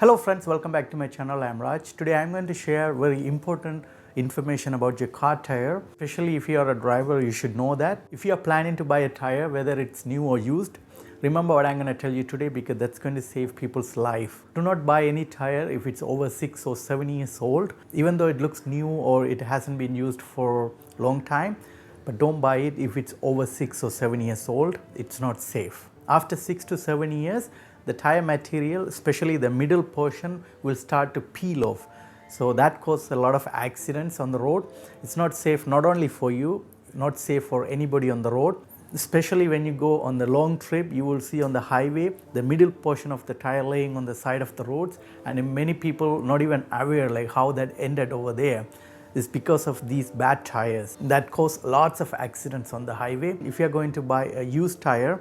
Hello friends, welcome back to my channel. I am Raj. Today I am going to share very important information about your car tire. Especially if you are a driver, you should know that. If you are planning to buy a tire, whether it's new or used, remember what I'm going to tell you today because that's going to save people's life. Do not buy any tire if it's over 6 or 7 years old, even though it looks new or it hasn't been used for a long time. But don't buy it if it's over 6 or 7 years old. It's not safe. After 6 to 7 years, the tire material, especially the middle portion, will start to peel off. So that causes a lot of accidents on the road. It's not safe not only for you, not safe for anybody on the road. Especially when you go on the long trip, you will see on the highway the middle portion of the tire laying on the side of the roads, and many people not even aware like how that ended over there is because of these bad tires that cause lots of accidents on the highway. If you are going to buy a used tire,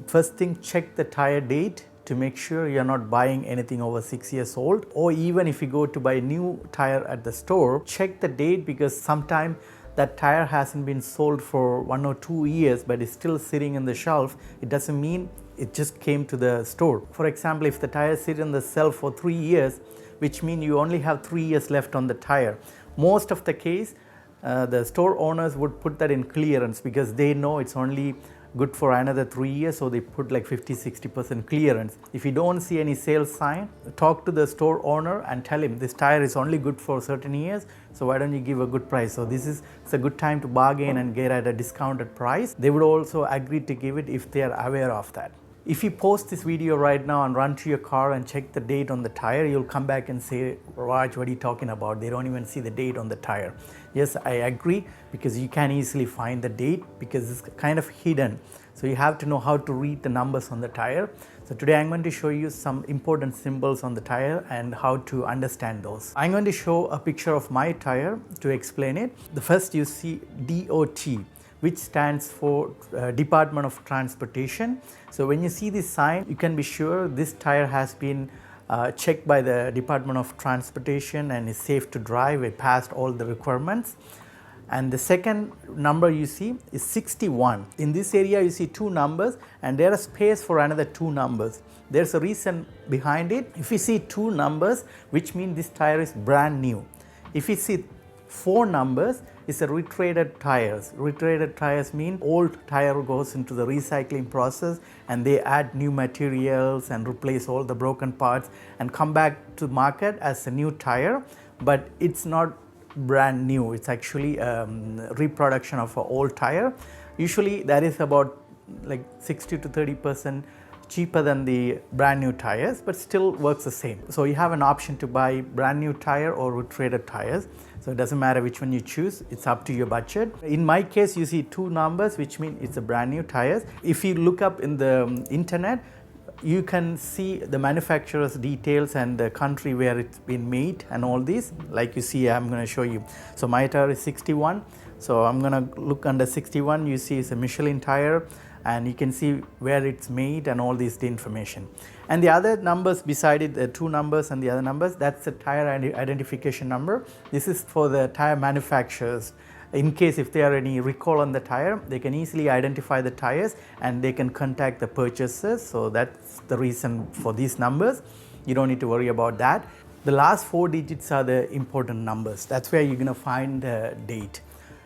first thing, check the tire date to make sure you're not buying anything over 6 years old. Or even if you go to buy a new tire at the store, check the date because sometimes that tire hasn't been sold for 1 or 2 years but is still sitting in the shelf. It doesn't mean it just came to the store. For example, if the tire sits in the shelf for 3 years, which means you only have 3 years left on the tire. Most of the case, the store owners would put that in clearance because they know it's only good for another 3 years, so they put like 50-60% clearance. If you don't see any sales sign, talk to the store owner and tell him this tire is only good for certain years, so why don't you give a good price. So it's a good time to bargain and get at a discounted price. They would also agree to give it if they are aware of that. If you post this video right now and run to your car and check the date on the tire, you'll come back and say, Raj, what are you talking about? They don't even see the date on the tire. Yes, I agree, because you can easily find the date because it's kind of hidden. So you have to know how to read the numbers on the tire. So today I'm going to show you some important symbols on the tire and how to understand those. I'm going to show a picture of my tire to explain it. The first you see DOT, which stands for Department of Transportation. So when you see this sign, you can be sure this tire has been checked by the Department of Transportation and is safe to drive. It passed all the requirements. And the second number you see is 61. In this area you see 2 numbers and there is space for another 2 numbers. There's a reason behind it. If you see 2 numbers, which means this tire is brand new. If you see 4 numbers, it's a retreaded tires. Retreaded tires mean old tire goes into the recycling process and they add new materials and replace all the broken parts and come back to market as a new tire, but it's not brand new. It's actually reproduction of an old tire. Usually that is about like 60 to 30% cheaper than the brand new tires, but still works the same. So you have an option to buy brand new tire or retreaded tires. So it doesn't matter which one you choose, it's up to your budget. In my case, you see 2 numbers, which means it's a brand new tires. If you look up in the internet, you can see the manufacturer's details and the country where it's been made and all these. Like you see, I'm going to show you. So my tire is 61. So I'm going to look under 61. You see it's a Michelin tire and you can see where it's made and all this information. And the other numbers beside it, the 2 numbers and the other numbers, that's the tire identification number. This is for the tire manufacturers. In case if there are any recall on the tire, they can easily identify the tires and they can contact the purchasers. So that's the reason for these numbers. You don't need to worry about that. The last 4 digits are the important numbers. That's where you're going to find the date.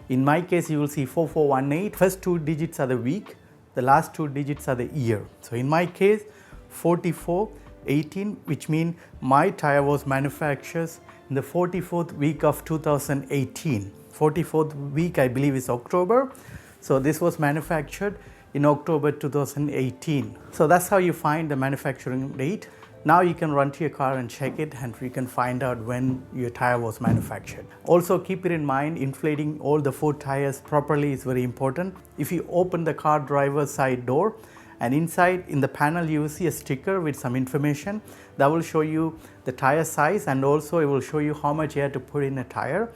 In my case, you will see 4418. First 2 digits are the week. The last 2 digits are the year. So in my case, 4418, which means my tire was manufactured in the 44th week of 2018. 44th week, I believe, is October. So this was manufactured in October 2018. So that's how you find the manufacturing date. Now you can run to your car and check it and you can find out when your tire was manufactured. Also keep it in mind, inflating all the 4 tires properly is very important. If you open the car driver's side door and inside in the panel you will see a sticker with some information that will show you the tire size and also it will show you how much you have to put in a tire.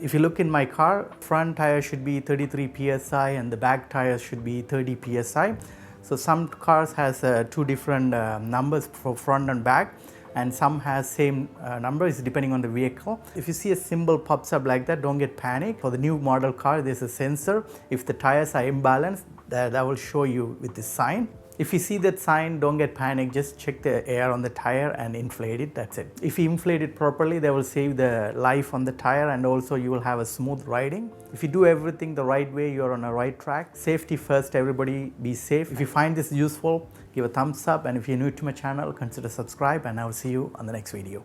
If you look in my car, front tire should be 33 psi and the back tires should be 30 psi. So some cars has 2 different numbers for front and back, and some has same numbers depending on the vehicle. If you see a symbol pops up like that, don't get panic. For the new model car, there's a sensor. If the tires are imbalanced, that will show you with this sign. If you see that sign, don't get panicked, just check the air on the tire and inflate it, that's it. If you inflate it properly, they will save the life on the tire, and also you will have a smooth riding. If you do everything the right way, you're on a right track. Safety first, everybody be safe. If you find this useful, give a thumbs up, and if you're new to my channel, consider subscribe, and I will see you on the next video.